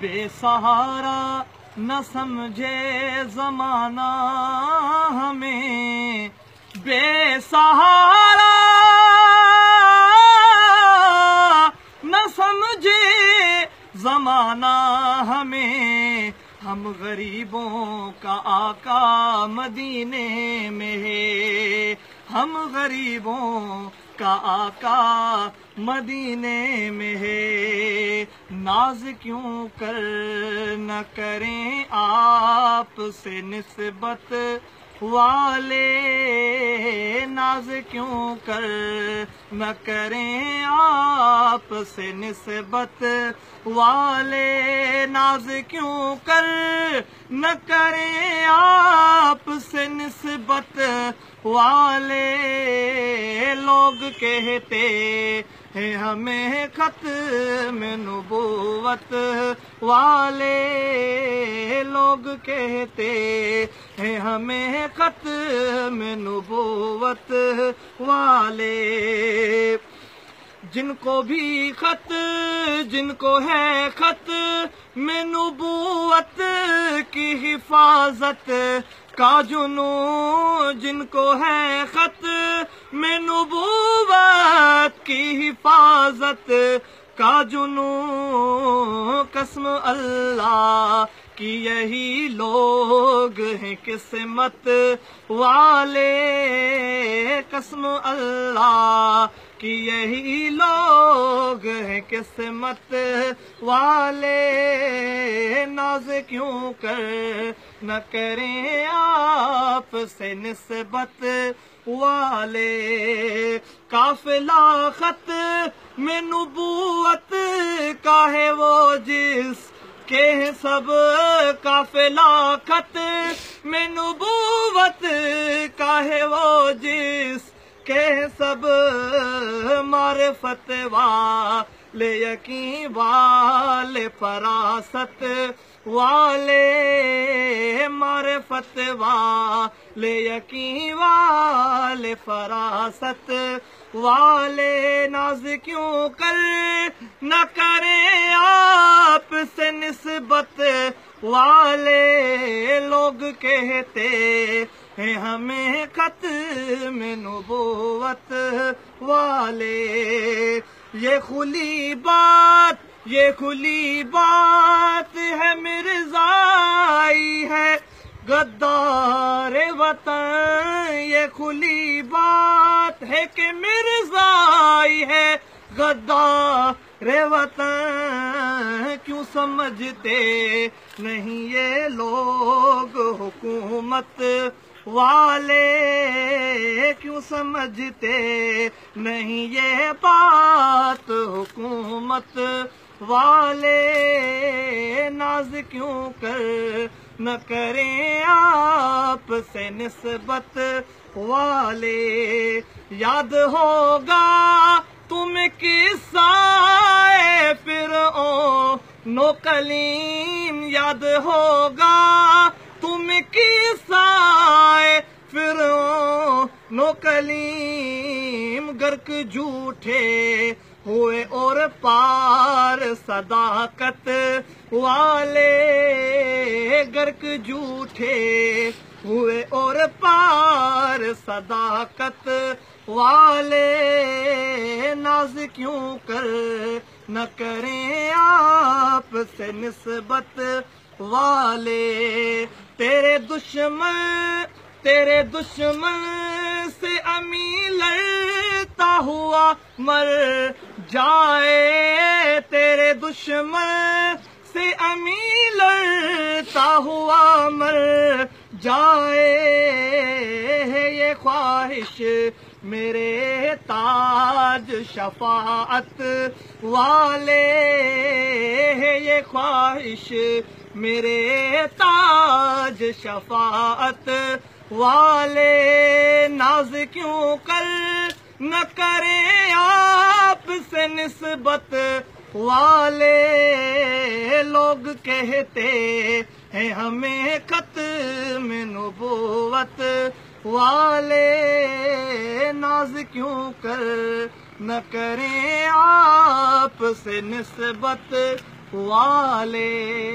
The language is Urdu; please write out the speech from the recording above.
بے سہارا نہ سمجھے زمانہ ہمیں، بے سہارا نہ سمجھے زمانہ ہمیں، ہم غریبوں کا آقا مدینے میں ہے، ہم غریبوں کا آقا مدینے میں ہے۔ ناز کیوں کر نہ کریں آپ سے نسبت والے، ناز کیوں کر نہ کریں آپ سے نسبت والے، ناز کیوں کر نہ کریں آپ سے نسبت والے، لوگ کہتے ہیں ہمیں ختم نبوت والے، لوگ کہتے ہیں ہمیں ختم نبوت والے، جن کو بھی خط، جن کو ہے خط میں نبوت کی حفاظت کا جنون، جن کو ہے خط میں نبوت کی حفاظت کا جنون، قسم اللہ کی یہی لوگ ہیں قسمت والے، قسم اللہ کہ یہی لوگ ہیں قسمت والے، ناز کیوں کر نہ کریں آپ سے نسبت والے، قافلہ خط میں نبوت کا ہے وہ جس کہ سب، قافلہ خط میں نبوت کا ہے وہ جس کہ سب، معرفت والے یقین والے فراست والے، معرفت والے یقین والے فراست والے، ناز کیوں کر نہ کریں آپ سے نسبت والے، لوگ کہتے ہیں ہمیں ختم نبوت والے، یہ کھلی بات، یہ کھلی بات ہے مرزائی ہے غدار وطن، یہ کھلی بات ہے کہ مرزائی ہے غدار وطن، کیوں سمجھتے نہیں یہ لوگ حکومت والے، کیوں سمجھتے نہیں یہ بات حکومت والے، ناز کیوں کر نہ کریں آپ سے نسبت والے، یاد ہوگا تمہیں قصہ فرعون و کلیم، یاد ہوگا تمہیں قصہ فرعون و کلیم، گرک جھوٹے ہوئے اور پار صداقت والے، گرک جھوٹے ہوئے اور پار صداقت والے، ناز کیوں کر نہ کریں آپ سے نسبت والے، تیرے دشمن سے امین لڑتا ہوا مر جائے، تیرے دشمن سے امین لڑتا ہوا مر جائے، یہ خواہش میرے تاج شفاعت والے، یہ خواہش میرے تاج شفاعت والے، ناز کیوں کر نہ کریں آپ سے نسبت والے، لوگ کہتے ہیں ہمیں ختم نبوت والے، ناز کیوں کر نہ کریں آپ سے نسبت والے.